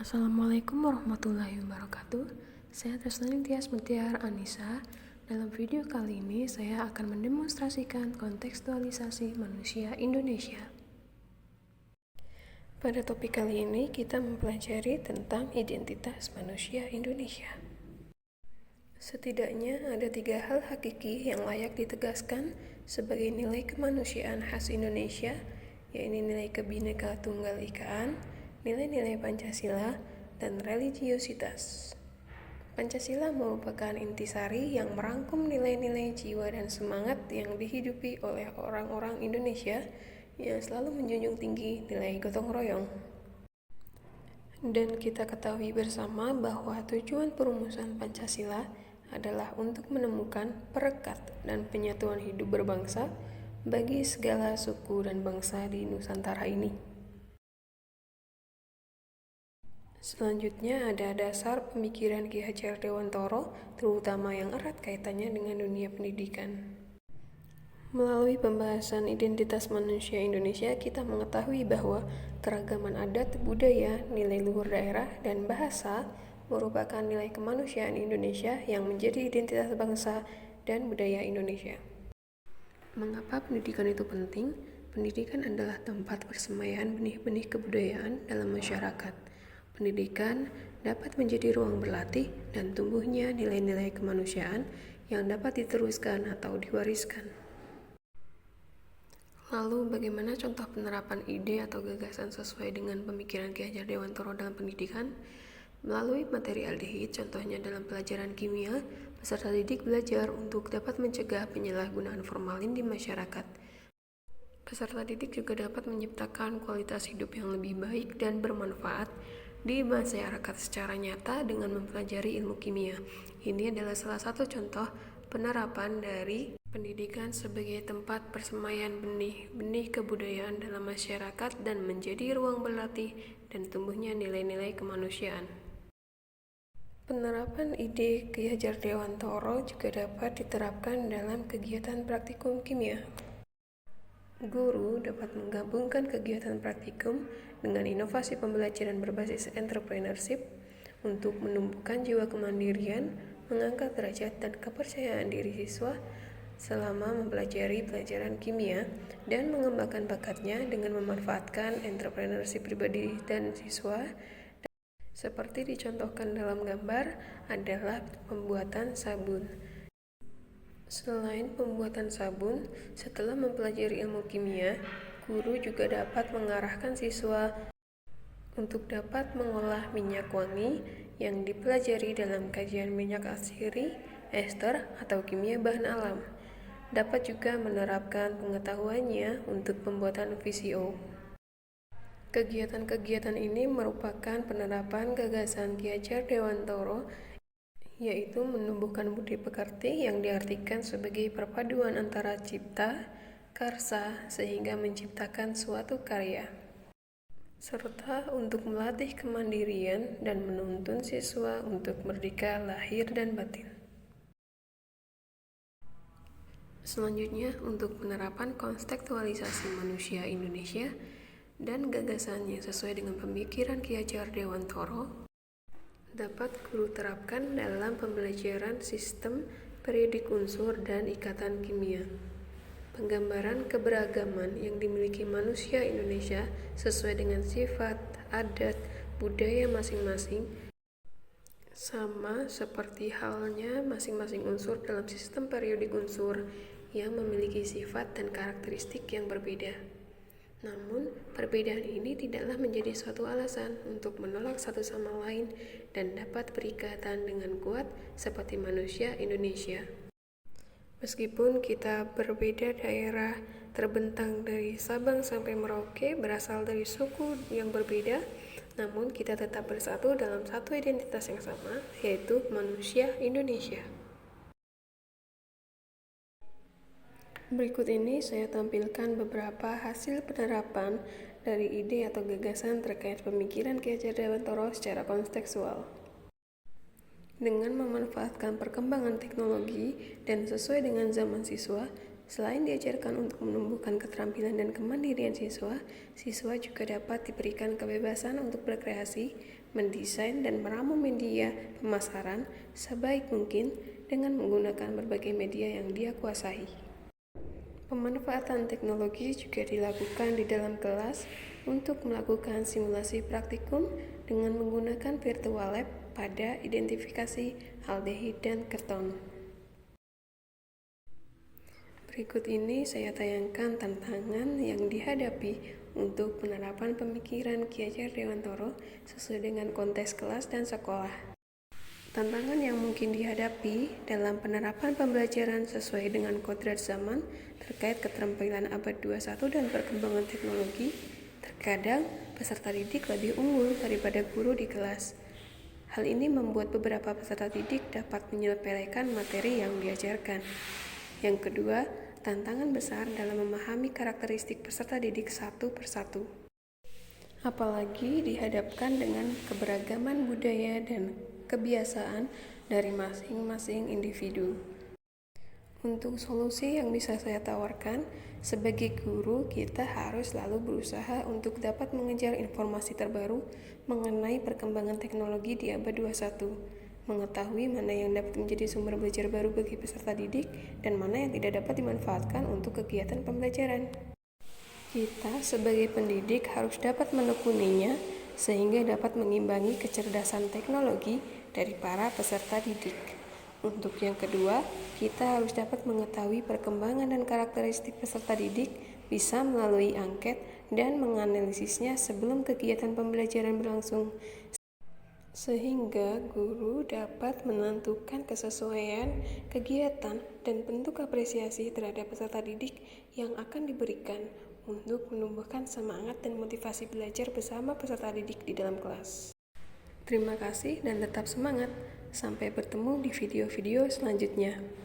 Assalamualaikum warahmatullahi wabarakatuh. Saya Tresnani Tias Mutiar Anissa. Dalam video kali ini saya akan mendemonstrasikan kontekstualisasi manusia Indonesia. Pada topik kali ini kita mempelajari tentang identitas manusia Indonesia. Setidaknya ada 3 hal hakiki yang layak ditegaskan sebagai nilai kemanusiaan khas Indonesia, yaitu nilai Kebhinneka Tunggal Ikaan, nilai-nilai Pancasila, dan religiositas. Pancasila merupakan intisari yang merangkum nilai-nilai jiwa dan semangat yang dihidupi oleh orang-orang Indonesia yang selalu menjunjung tinggi nilai gotong royong. Dan kita ketahui bersama bahwa tujuan perumusan Pancasila adalah untuk menemukan perekat dan penyatuan hidup berbangsa bagi segala suku dan bangsa di Nusantara ini. Selanjutnya ada dasar pemikiran Ki Hajar Dewantara, terutama yang erat kaitannya dengan dunia pendidikan. Melalui pembahasan identitas manusia Indonesia, kita mengetahui bahwa keragaman adat, budaya, nilai luhur daerah, dan bahasa merupakan nilai kemanusiaan Indonesia yang menjadi identitas bangsa dan budaya Indonesia. Mengapa pendidikan itu penting? Pendidikan adalah tempat persemaian benih-benih kebudayaan dalam masyarakat. Pendidikan dapat menjadi ruang berlatih dan tumbuhnya nilai-nilai kemanusiaan yang dapat diteruskan atau diwariskan. Lalu bagaimana contoh penerapan ide atau gagasan sesuai dengan pemikiran Ki Hajar Dewantara dalam pendidikan? Melalui materi aldehid, contohnya dalam pelajaran kimia, peserta didik belajar untuk dapat mencegah penyalahgunaan formalin di masyarakat. Peserta didik juga dapat menciptakan kualitas hidup yang lebih baik dan bermanfaat di masyarakat secara nyata dengan mempelajari ilmu kimia. Ini adalah salah satu contoh penerapan dari pendidikan sebagai tempat persemaian benih-benih kebudayaan dalam masyarakat dan menjadi ruang berlatih dan tumbuhnya nilai-nilai kemanusiaan. Penerapan ide Ki Hajar Dewantara juga dapat diterapkan dalam kegiatan praktikum kimia. Guru dapat menggabungkan kegiatan praktikum dengan inovasi pembelajaran berbasis entrepreneurship untuk menumbuhkan jiwa kemandirian, mengangkat derajat dan kepercayaan diri siswa selama mempelajari pelajaran kimia, dan mengembangkan bakatnya dengan memanfaatkan entrepreneurship pribadi dan siswa. Seperti dicontohkan dalam gambar adalah pembuatan sabun. Selain pembuatan sabun, setelah mempelajari ilmu kimia, guru juga dapat mengarahkan siswa untuk dapat mengolah minyak wangi yang dipelajari dalam kajian minyak asiri, ester, atau kimia bahan alam. Dapat juga menerapkan pengetahuannya untuk pembuatan VCO. Kegiatan-kegiatan ini merupakan penerapan gagasan Ki Hajar Dewantara, yaitu menumbuhkan budi pekerti yang diartikan sebagai perpaduan antara cipta, karsa, sehingga menciptakan suatu karya, serta untuk melatih kemandirian dan menuntun siswa untuk merdeka lahir dan batin. Selanjutnya, untuk penerapan kontekstualisasi manusia Indonesia dan gagasannya sesuai dengan pemikiran Ki Hajar Dewantara, dapat guru terapkan dalam pembelajaran sistem periodik unsur dan ikatan kimia. Penggambaran keberagaman yang dimiliki manusia Indonesia sesuai dengan sifat, adat, budaya masing-masing, sama seperti halnya masing-masing unsur dalam sistem periodik unsur yang memiliki sifat dan karakteristik yang berbeda. Namun, perbedaan ini tidaklah menjadi suatu alasan untuk menolak satu sama lain dan dapat berikatan dengan kuat seperti manusia Indonesia. Meskipun kita berbeda daerah, terbentang dari Sabang sampai Merauke, berasal dari suku yang berbeda, namun kita tetap bersatu dalam satu identitas yang sama, yaitu manusia Indonesia. Berikut ini saya tampilkan beberapa hasil penerapan dari ide atau gagasan terkait pemikiran Ki Hajar Dewantara secara kontekstual. Dengan memanfaatkan perkembangan teknologi dan sesuai dengan zaman siswa, Selain diajarkan untuk menumbuhkan keterampilan dan kemandirian siswa, siswa juga dapat diberikan kebebasan untuk berkreasi, mendesain dan meramu media pemasaran sebaik mungkin dengan menggunakan berbagai media yang dia kuasai. Pemanfaatan teknologi juga dilakukan di dalam kelas untuk melakukan simulasi praktikum dengan menggunakan virtual lab pada identifikasi aldehid dan keton. Berikut ini saya tayangkan tantangan yang dihadapi untuk penerapan pemikiran Ki Hajar Dewantoro sesuai dengan konteks kelas dan sekolah. Tantangan yang mungkin dihadapi dalam penerapan pembelajaran sesuai dengan kodrat zaman terkait keterampilan abad 21 dan perkembangan teknologi. Terkadang peserta didik lebih unggul daripada guru di kelas. Hal ini membuat beberapa peserta didik dapat menyepelekan materi yang diajarkan. Yang kedua, tantangan besar dalam memahami karakteristik peserta didik satu persatu. Apalagi dihadapkan dengan keberagaman budaya dan kebiasaan dari masing-masing individu. Untuk solusi yang bisa saya tawarkan, sebagai guru kita harus selalu berusaha untuk dapat mengejar informasi terbaru mengenai perkembangan teknologi di abad 21. Mengetahui mana yang dapat menjadi sumber belajar baru bagi peserta didik dan mana yang tidak dapat dimanfaatkan untuk kegiatan pembelajaran. Kita sebagai pendidik harus dapat menekuninya sehingga dapat mengimbangi kecerdasan teknologi dari para peserta didik. Untuk yang kedua, kita harus dapat mengetahui perkembangan dan karakteristik peserta didik bisa melalui angket dan menganalisisnya sebelum kegiatan pembelajaran berlangsung, sehingga guru dapat menentukan kesesuaian kegiatan dan bentuk apresiasi terhadap peserta didik yang akan diberikan untuk menumbuhkan semangat dan motivasi belajar bersama peserta didik di dalam kelas. Terima kasih dan tetap semangat. Sampai bertemu di video-video selanjutnya.